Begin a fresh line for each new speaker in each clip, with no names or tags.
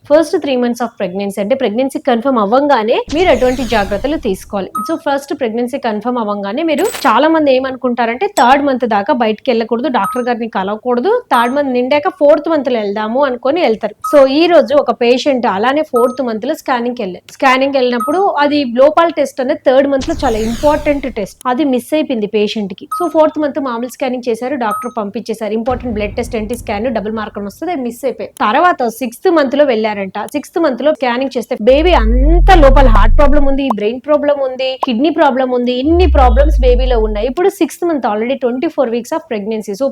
First 3 months of pregnancy అంటే pregnancy confirm అవ్వంగానే మీరు ఎటువంటి జాగ్రత్తలు తీసుకోవాలి. సో ఫస్ట్ ప్రెగ్నెన్సీ కన్ఫర్మ్ అవ్వంగానే మీరు చాలా మంది ఏమనుకుంటారంటే థర్డ్ మంత్ దాకా బయటకి వెళ్ళకూడదు, డాక్టర్ గారిని కలవకూడదు, థర్డ్ మంత్ నిండాక ఫోర్త్ మంత్ లో వెళ్దాము అనుకొని వెళ్తారు. సో ఈ రోజు ఒక పేషెంట్ అలానే ఫోర్త్ మంత్ లో స్కానింగ్ వెళ్ళినప్పుడు అది గ్లోపాల్ టెస్ట్ అనేది థర్డ్ మంత్ లో చాలా ఇంపార్టెంట్ టెస్ట్, అది మిస్ అయిపోయింది పేషెంట్ కి. సో ఫోర్త్ మంత్ మామూలు స్కానింగ్ చేశారు, డాక్టర్ పంపించేశారు, important blood test NT scan double marker వస్తుంది, మిస్ అయిపోయి తర్వాత సిక్స్త్ మంత్ లో వెళ్ళారంట. సిక్స్త్ మంత్ లో స్కానింగ్ చేస్తే బేబీ అంత లోపల హార్ట్ ప్రాబ్లం ఉంది, బ్రెయిన్ ప్రాబ్లం ఉంది, కిడ్నీ ప్రాబ్లం ఉంది, ఇన్ని ప్రాబ్లమ్స్ బేబీలో ఉన్నాయి. ఇప్పుడు sixth month already 24 weeks of pregnancy. So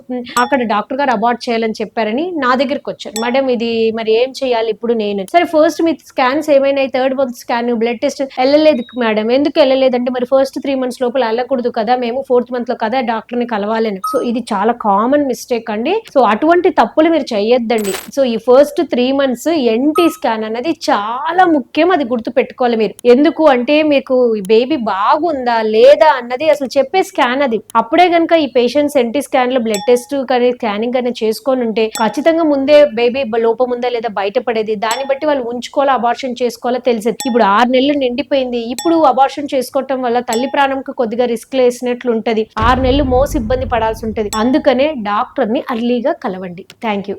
అక్కడ డాక్టర్ గారు అబార్ట్ చేయాలని చెప్పారని నా దగ్గరికి వచ్చారు. మేడం ఇది మరి ఏం చేయాలి ఇప్పుడు నేను? సరే ఫస్ట్ మీ స్కాన్స్ ఏమైనాయి, third month scan blood test వెళ్ళలేదు మేడం. ఎందుకు వెళ్ళలేదంటే మరి ఫస్ట్ 3 మంత్స్ లోపల వెళ్ళకూడదు కదా, మేము ఫోర్త్ మంత్ లో కదా డాక్టర్ ని కలవాలని. సో ఇది చాలా కామన్ మిస్టేక్ అండి. సో అటువంటి తప్పులు మీరు చెయ్యొద్దండి. సో ఈ ఫస్ట్ 3 మంత్స్ ఎన్టీ స్కాన్ అనేది చాలా ముఖ్యం, అది గుర్తు పెట్టుకోవాలి మీరు. ఎందుకు అంటే మీకు బేబీ బాగుందా లేదా అన్నది అసలు చెప్పే స్కాన్ అది. అప్పుడే గనుక ఈ పేషెంట్స్ ఎన్టీ స్కాన్ లో బ్లడ్ టెస్ట్ కానీ స్కానింగ్ కానీ చేసుకొని ఉంటే ఖచ్చితంగా ముందే బేబీ లోపం ఉందా లేదా బయటపడేది. దాన్ని బట్టి వాళ్ళు ఉంచుకోవాలా అబార్షన్ చేసుకోవాలో తెలిసేది. ఇప్పుడు 6 నెలలు నిండిపోయింది, ఇప్పుడు అబార్షన్ చేసుకోవటం వల్ల తల్లి ప్రాణంకి కొద్దిగా రిస్క్ వేసినట్లు ఉంటది, 6 నెలలు మోసి ఇబ్బంది పడాల్సి ఉంటది. అందుకనే డాక్టర్ ని అర్లీగా కలవండి. Thank you.